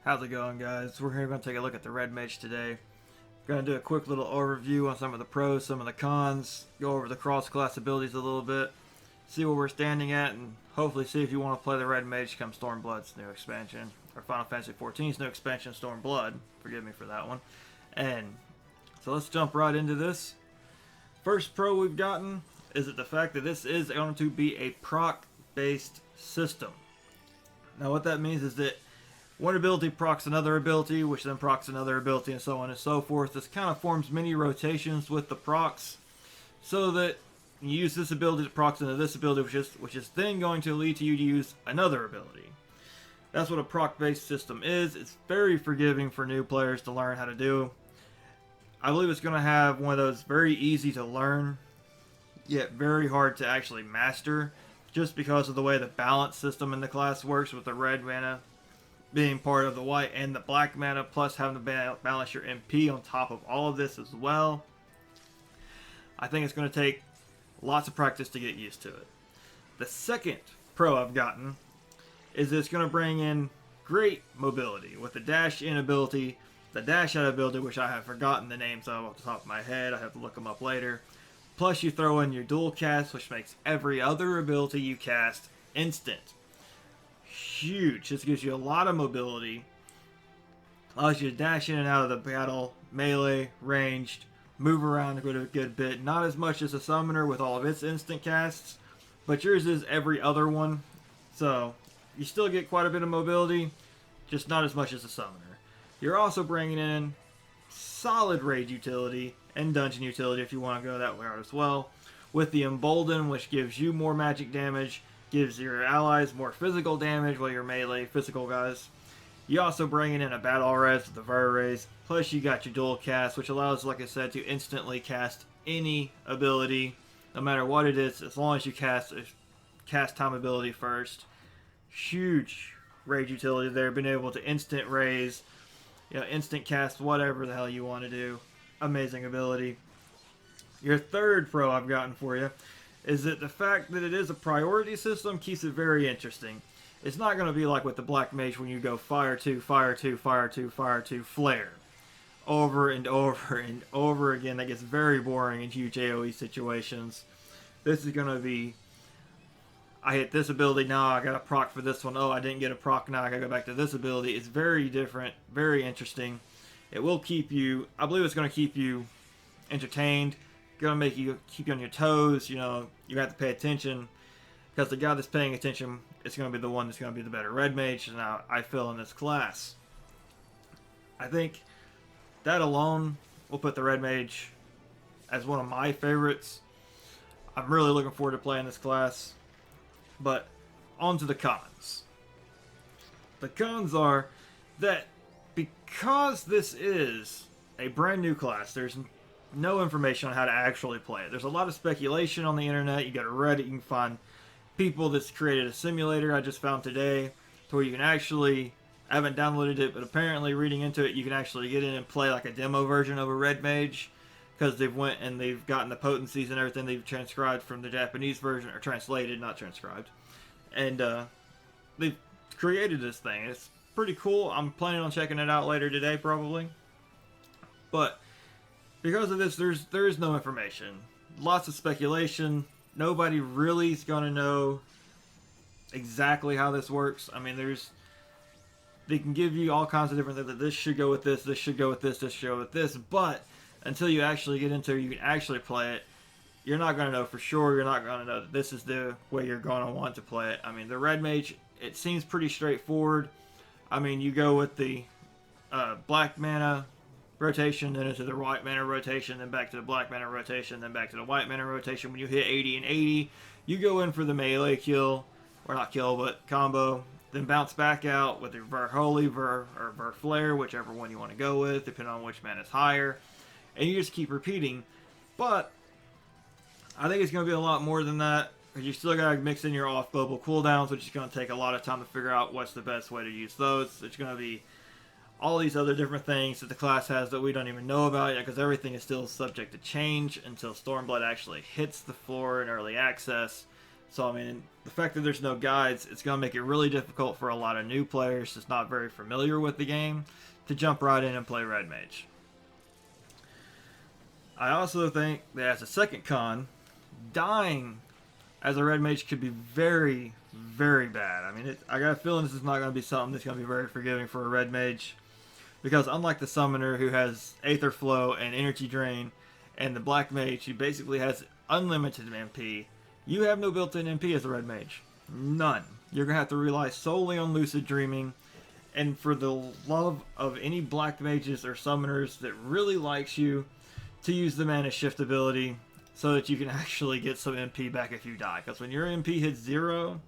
How's it going, guys? We're here going to take a look at the Red Mage today. Going to do a quick little overview on some of the pros, some of the cons, go over the cross-class abilities a little bit, see where we're standing at, and hopefully see if you want to play the Red Mage come Stormblood's new expansion, or Final Fantasy XIV's new expansion, Stormblood. Forgive me for that one. And so let's jump right into this. First pro we've gotten is that the fact that this is going to be a proc-based system. Now what that means is that one ability procs another ability, which then procs another ability, and so on and so forth. This kind of forms mini rotations with the procs, so that you use this ability to procs into this ability, which is then going to lead to you to use another ability. That's what a proc-based system is. It's very forgiving for new players to learn how to do. I believe it's going to have one of those very easy to learn, yet very hard to actually master, just because of the way the balance system in the class works with the red mana being part of the white and the black mana, plus having to balance your MP on top of all of this as well. I think it's going to take lots of practice to get used to it. The second pro I've gotten is it's going to bring in great mobility with the dash in ability, the dash out ability, which I have forgotten the names of off the top of my head. I have to look them up later. Plus you throw in your dual cast, which makes every other ability you cast instant. Huge. This gives you a lot of mobility. Allows you to dash in and out of the battle, melee, ranged, move around a good bit. Not as much as a summoner with all of its instant casts, but yours is every other one. So you still get quite a bit of mobility, just not as much as a summoner. You're also bringing in solid raid utility and dungeon utility if you want to go that way as well. With the Embolden, which gives you more magic damage, gives your allies more physical damage while you're melee physical guys. You also bringing in a battle res with the Ver-Rays, plus you got your dual cast, which allows, like I said, to instantly cast any ability, no matter what it is, as long as you cast a cast time ability first. Huge raid utility there, being able to instant raise, instant cast whatever the hell you want to do. Amazing ability. Your third pro I've gotten for you is that the fact that it is a priority system keeps it very interesting. It's not going to be like with the Black Mage when you go fire 2, fire 2, fire 2, fire 2, flare. Over and over and over again. That gets very boring in huge AoE situations. This is going to be, I hit this ability, now I got a proc for this one. Oh, I didn't get a proc, now I got to go back to this ability. It's very different, very interesting. It will keep you, I believe it's going to keep you entertained. Going to make you keep you on your toes. You have to pay attention, because the guy that's paying attention is going to be the one that's going to be the better Red Mage. And I feel in this class, I think that alone will put the Red Mage as one of my favorites. I'm really looking forward to playing this class. But on to the cons. The cons are that because this is a brand new class, there's no information on how to actually play it. There's a lot of speculation on the internet. You go to Reddit, you can find people that's created a simulator I just found today to where you can actually, I haven't downloaded it, but apparently reading into it, you can actually get in and play like a demo version of a Red Mage, because they've went and they've gotten the potencies and everything they've transcribed from the Japanese version, or translated, not transcribed. And they've created this thing. It's pretty cool. I'm planning on checking it out later today probably. But because of this, there is no information. Lots of speculation. Nobody really is going to know exactly how this works. I mean, they can give you all kinds of different things. That this should go with this should go with this should go with this. But until you actually get into it, you can actually play it, you're not going to know for sure. You're not going to know that this is the way you're going to want to play it. I mean, the Red Mage, it seems pretty straightforward. I mean, you go with the black mana rotation, then into the white mana rotation, then back to the black mana rotation, then back to the white mana rotation. When you hit 80 and 80, you go in for the melee kill, or not kill, but combo, then bounce back out with your Ver Holy, or Ver Flare, whichever one you want to go with, depending on which mana is higher, and you just keep repeating. But I think it's going to be a lot more than that, because you still got to mix in your off global cooldowns, which is going to take a lot of time to figure out what's the best way to use those. It's going to be all these other different things that the class has that we don't even know about yet, because everything is still subject to change until Stormblood actually hits the floor in early access. So I mean, the fact that there's no guides, it's going to make it really difficult for a lot of new players that's not very familiar with the game to jump right in and play Red Mage. I also think that as a second con, dying as a Red Mage could be very, very bad. I mean, I got a feeling this is not going to be something that's going to be very forgiving for a Red Mage. Because unlike the Summoner who has Aether Flow and Energy Drain, and the Black Mage who basically has unlimited MP, you have no built-in MP as a Red Mage. None. You're going to have to rely solely on Lucid Dreaming. And for the love of any Black Mages or Summoners that really likes you, to use the Mana Shift ability so that you can actually get some MP back if you die. Because when your MP hits 0,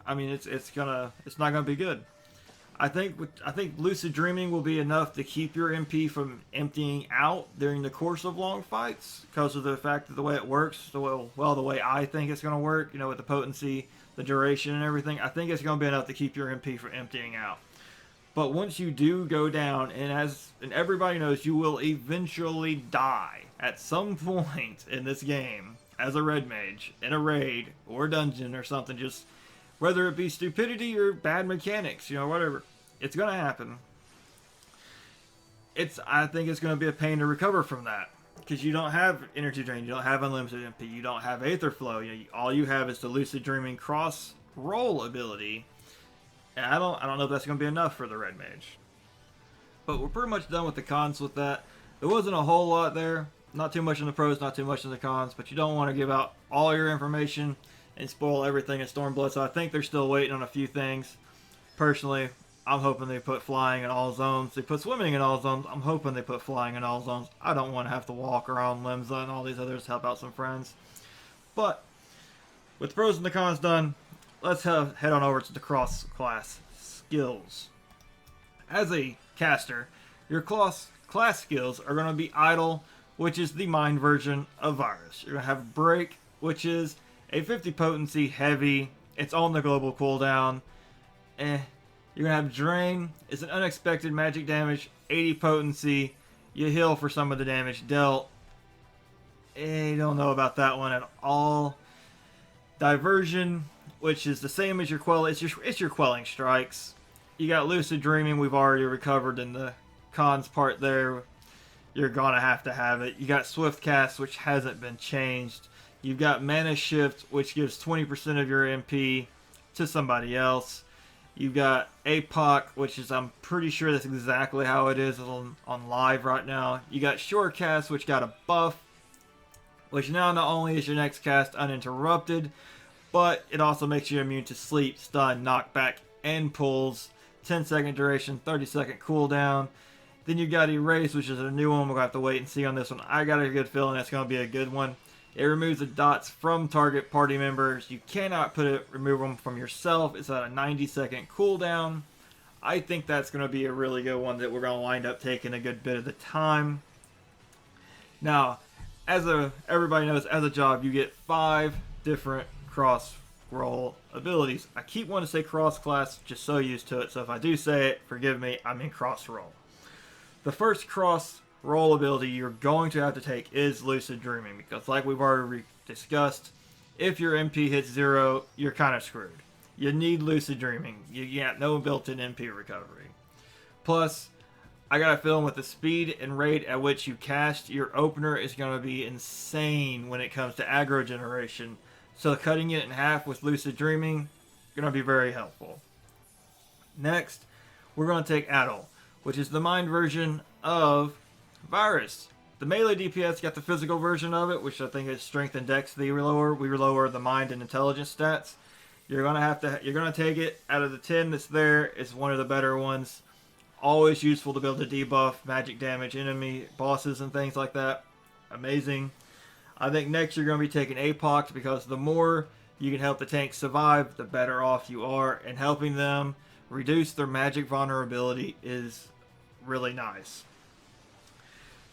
I mean, it's not gonna be good. I think Lucid Dreaming will be enough to keep your MP from emptying out during the course of long fights, because of the fact that the way it works, the way I think it's gonna work, you know, with the potency, the duration, and everything. I think it's gonna be enough to keep your MP from emptying out. But once you do go down, and everybody knows, you will eventually die at some point in this game as a Red Mage in a raid or dungeon or something. Just whether it be stupidity or bad mechanics, you know, whatever, it's gonna happen. I think it's gonna be a pain to recover from that, because you don't have Energy Drain, you don't have unlimited MP, you don't have Aether Flow. All you have is the Lucid Dreaming cross roll ability. And I don't know if that's going to be enough for the Red Mage. But we're pretty much done with the cons with that. There wasn't a whole lot there. Not too much in the pros, not too much in the cons. But you don't want to give out all your information and spoil everything in Stormblood. So I think they're still waiting on a few things. Personally, I'm hoping they put flying in all zones. They put swimming in all zones. I'm hoping they put flying in all zones. I don't want to have to walk around Limsa and all these others to help out some friends. But with the pros and the cons done, let's head on over to the cross-class skills. As a caster, your class skills are going to be Idle, which is the mind version of Virus. You're going to have Break, which is a 50 potency heavy. It's on the global cooldown. You're going to have Drain. It's an unexpected magic damage, 80 potency. You heal for some of the damage dealt. I don't know about that one at all. Diversion, which is the same as your Quell. It's your Quelling Strikes. You got Lucid Dreaming, we've already recovered in the cons part there. You're gonna have to have it. You got Swift Cast, which hasn't been changed. You've got Mana Shift, which gives 20% of your MP to somebody else. You've got APOC, which is, I'm pretty sure that's exactly how it is on live right now. You got Short Cast, which got a buff, which now not only is your next cast uninterrupted, but it also makes you immune to sleep, stun, knockback, and pulls. 10-second duration, 30-second cooldown. Then you got Erase, which is a new one. We're going to have to wait and see on this one. I got a good feeling that's going to be a good one. It removes the dots from target party members. You cannot remove them from yourself. It's at a 90-second cooldown. I think that's going to be a really good one that we're going to wind up taking a good bit of the time. Now, everybody knows, as a job, you get 5 different cross roll abilities. I keep wanting to say cross class, just so used to it, so if I do say it, forgive me, I mean cross roll. The first cross roll ability you're going to have to take is Lucid Dreaming, because like we've already discussed, if your MP hits 0, you're kind of screwed. You need Lucid Dreaming. You got no built-in MP recovery. Plus, I got a feeling with the speed and rate at which you cast, your opener is going to be insane when it comes to aggro generation. So cutting it in half with Lucid Dreaming, going to be very helpful. Next, we're going to take Idle, which is the mind version of Virus. The melee DPS got the physical version of it, which I think is strength and dex we lower the mind and intelligence stats. You're gonna take it out of the 10 that's there. It's one of the better ones. Always useful to be able to debuff magic damage enemy bosses and things like that. Amazing. I think next you're going to be taking APOC, because the more you can help the tank survive, the better off you are, and helping them reduce their magic vulnerability is really nice.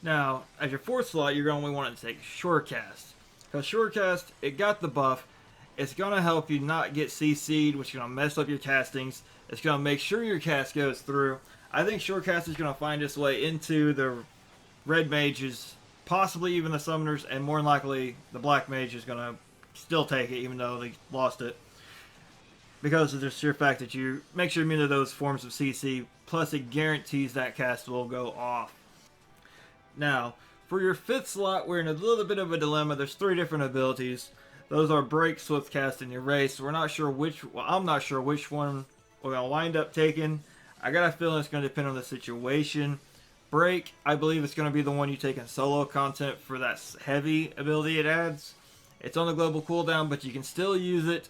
Now, as your 4th slot, you're going to want to take Shorecast, because Shorecast, it got the buff. It's going to help you not get CC'd, which is going to mess up your castings. It's going to make sure your cast goes through. I think Shorecast is going to find its way into the Red Mages, possibly even the Summoners, and more than likely the Black Mage is going to still take it even though they lost it. Because of the sheer fact that you make sure you're immune to those forms of CC, plus it guarantees that cast will go off. Now, for your 5th slot, we're in a little bit of a dilemma. There's 3 different abilities. Those are Break, Swift Cast, and Erase. We're not sure which, well, I'm not sure which one we're going to wind up taking. I got a feeling it's going to depend on the situation. Break, I believe it's going to be the one you take in solo content for that heavy ability it adds. It's on the global cooldown, but you can still use it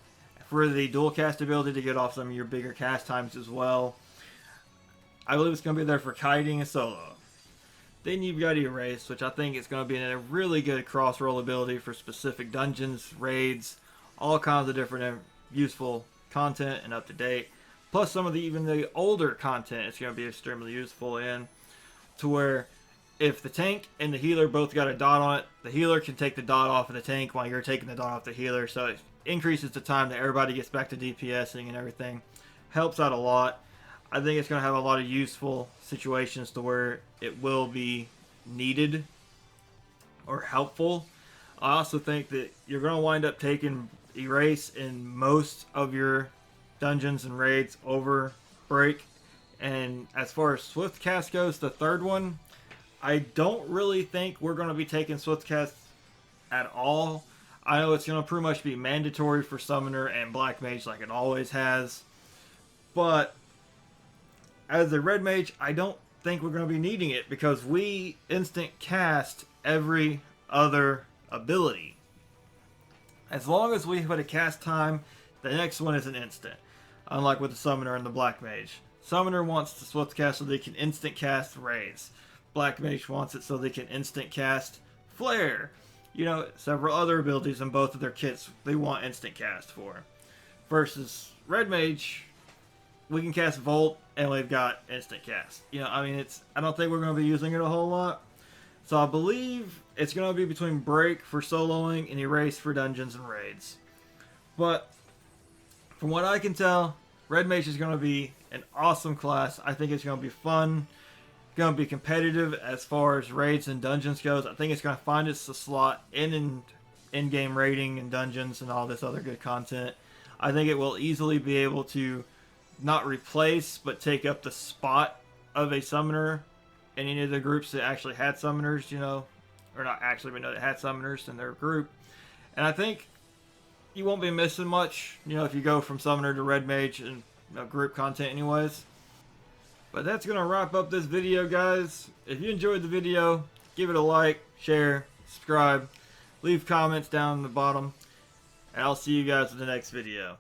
for the dual cast ability to get off some of your bigger cast times as well. I believe it's going to be there for kiting and solo. Then you've got Erase, which I think is going to be a really good cross-roll ability for specific dungeons, raids, all kinds of different useful content and up-to-date. Plus some of even the older content it's going to be extremely useful in, to where if the tank and the healer both got a dot on it, the healer can take the dot off of the tank while you're taking the dot off the healer, so it increases the time that everybody gets back to DPSing and everything. Helps out a lot. I think it's going to have a lot of useful situations to where it will be needed or helpful. I also think that you're going to wind up taking Erase in most of your dungeons and raids over Break. And as far as Swift Cast goes, the 3rd one, I don't really think we're going to be taking Swift Cast at all. I know it's going to pretty much be mandatory for Summoner and Black Mage like it always has. But as a Red Mage, I don't think we're going to be needing it because we instant cast every other ability. As long as we put a cast time, the next one is an instant. Unlike with the Summoner and the Black Mage. Summoner wants the Swift Cast so they can instant cast Raise. Black Mage wants it so they can instant cast Flare. You know, several other abilities in both of their kits they want instant cast for. Versus Red Mage, we can cast Volt and we've got instant cast. You know, I mean, I don't think we're going to be using it a whole lot. So I believe it's going to be between Break for soloing and Erase for dungeons and raids. But from what I can tell, Red Mage is going to be an awesome class. I think it's going to be fun. Going to be competitive as far as raids and dungeons goes. I think it's going to find its slot in-game raiding and dungeons and all this other good content. I think it will easily be able to not replace, but take up the spot of a summoner in any of the groups that actually had summoners, you know, or not actually, but know that had summoners in their group. And I think you won't be missing much, you know, if you go from Summoner to Red Mage and group content anyways. But that's going to wrap up this video, guys. If you enjoyed the video, give it a like, share, subscribe, leave comments down in the bottom, and I'll see you guys in the next video.